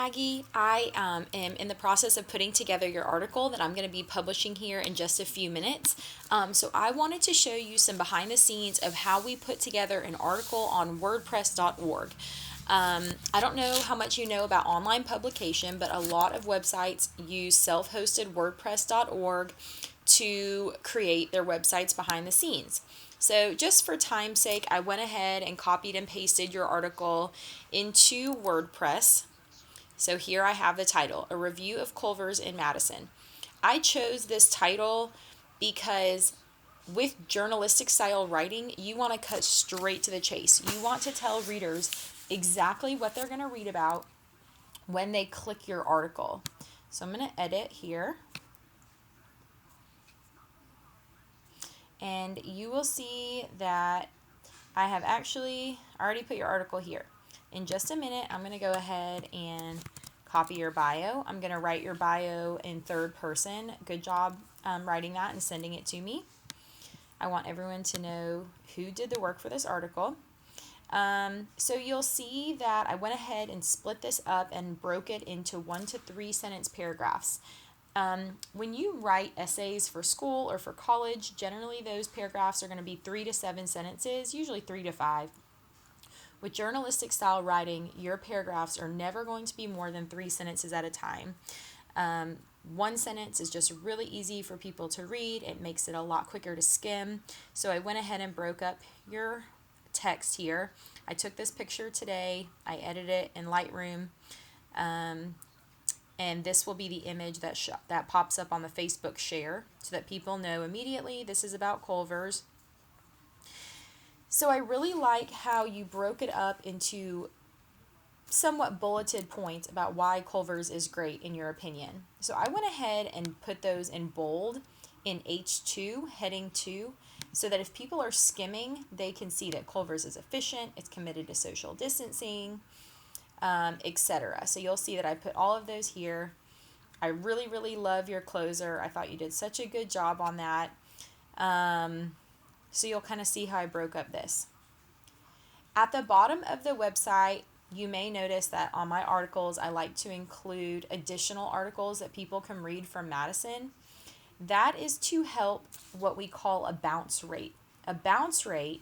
Maggie. I am in the process of putting together your article that I'm going to be publishing here in just a few minutes. So I wanted to show you some behind the scenes of how we put together an article on WordPress.org. I don't know how much you know about online publication, but a lot of websites use self-hosted WordPress.org to create their websites behind the scenes. So just for time's sake, I went ahead and copied and pasted your article into WordPress. So here I have the title, A Review of Culver's in Madison. I chose this title because with journalistic style writing, you want to cut straight to the chase. You want to tell readers exactly what they're going to read about when they click your article. So I'm going to edit here. And you will see that I have actually already put your article here. In just a minute, I'm going to go ahead and copy your bio. I'm going to write your bio in third person. Good job writing that and sending it to me. I want everyone to know who did the work for this article. So you'll see that I went ahead and split this up and broke it into 1 to 3 sentence paragraphs. When you write essays for school or for college, generally those paragraphs are going to be 3 to 7 sentences, usually 3 to 5. With journalistic style writing, your paragraphs are never going to be more than 3 sentences at a time. One sentence is just really easy for people to read. It makes it a lot quicker to skim. So I went ahead and broke up your text here. I took this picture today. I edited it in Lightroom. And this will be the image that pops up on the Facebook share so that people know immediately this is about Culver's. So I really like how you broke it up into somewhat bulleted points about why Culver's is great in your opinion. So I went ahead and put those in bold in H2, heading 2, so that if people are skimming, they can see that Culver's is efficient, it's committed to social distancing, etc. So you'll see that I put all of those here. I really, really love your closer. I thought you did such a good job on that. So you'll kind of see how I broke up this. At the bottom of the website, you may notice that on my articles, I like to include additional articles that people can read from Madison. That is to help what we call a bounce rate. A bounce rate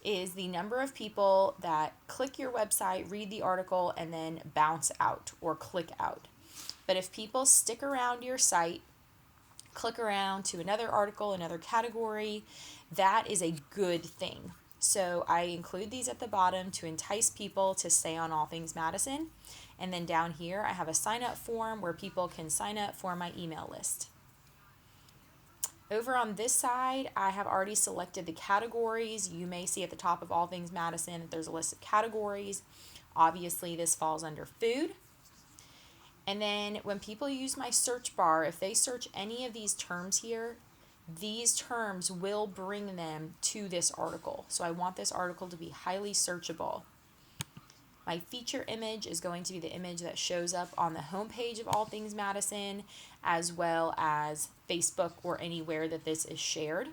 is the number of people that click your website, read the article, and then bounce out or click out. But if people stick around your site, click around to another article, another category, that is a good thing. So I include these at the bottom to entice people to stay on All Things Madison. And then down here, I have a sign up form where people can sign up for my email list. Over on this side, I have already selected the categories. You may see at the top of All Things Madison that there's a list of categories. Obviously, this falls under food. And then when people use my search bar, if they search any of these terms here, these terms will bring them to this article. So I want this article to be highly searchable. My feature image is going to be the image that shows up on the homepage of All Things Madison, as well as Facebook or anywhere that this is shared.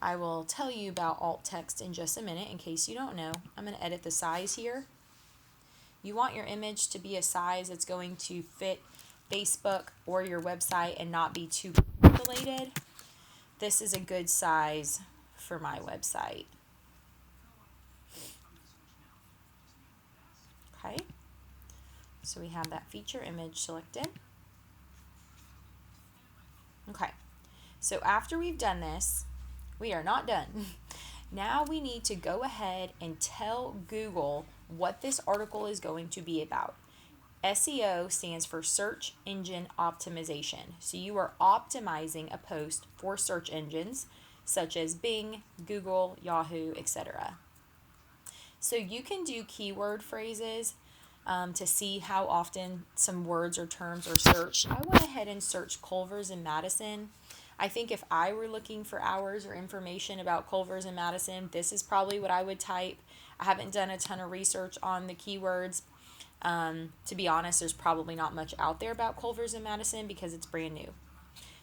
I will tell you about alt text in just a minute in case you don't know. I'm going to edit the size here. You want your image to be a size that's going to fit Facebook or your website and not be too pixelated. This is a good size for my website. Okay, so we have that feature image selected. Okay, so after we've done this, we are not done. Now we need to go ahead and tell Google what this article is going to be about. SEO stands for search engine optimization. So you are optimizing a post for search engines such as Bing, Google, Yahoo, etc. So you can do keyword phrases to see how often some words or terms are searched. I went ahead and searched Culver's in Madison. I think if I were looking for hours or information about Culver's in Madison, this is probably what I would type. I haven't done a ton of research on the keywords. To be honest, there's probably not much out there about Culver's in Madison because it's brand new.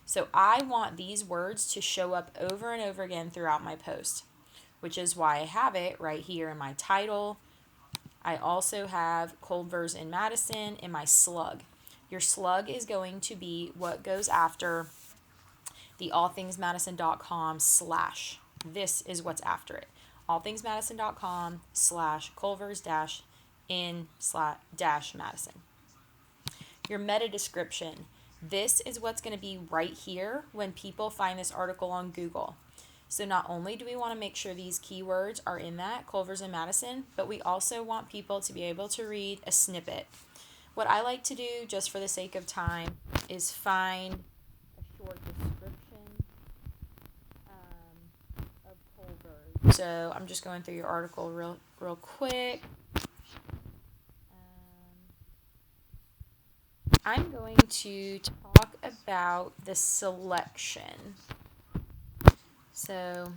So I want these words to show up over and over again throughout my post, which is why I have it right here in my title. I also have Culver's in Madison in my slug. Your slug is going to be what goes after the allthingsmadison.com slash. This is what's after it. allthingsmadison.com slash Culver's dash in slash dash Madison. Your meta description. This is what's going to be right here when people find this article on Google. So not only do we want to make sure these keywords are in that, Culver's and Madison, but we also want people to be able to read a snippet. What I like to do, just for the sake of time, is find a short description of Culver's. So I'm just going through your article real quick. I'm going to talk about the selection. So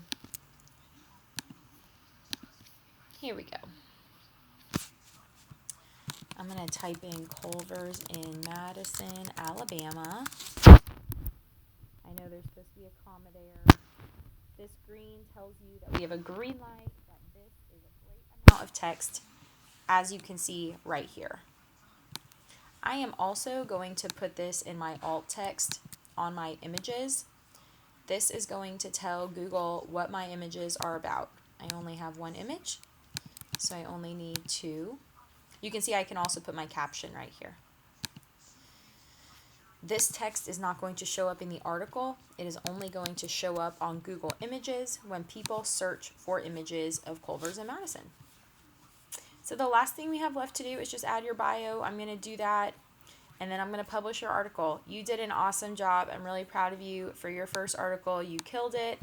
here we go. I'm going to type in Culver's in Madison, Alabama. I know there's supposed to be a comma there. This green tells you that we have a green light, that this is a great amount of text, as you can see right here. I am also going to put this in my alt text on my images. This is going to tell Google what my images are about. I only have one image, so I only need two. You can see I can also put my caption right here. This text is not going to show up in the article. It is only going to show up on Google Images when people search for images of Culver's and Madison. So the last thing we have left to do is just add your bio. I'm going to do that, and then I'm going to publish your article. You did an awesome job. I'm really proud of you for your first article. You killed it.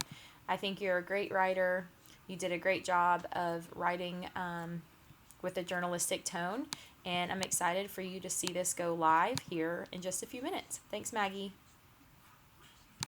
I think you're a great writer. You did a great job of writing with a journalistic tone, and I'm excited for you to see this go live here in just a few minutes. Thanks, Maggie.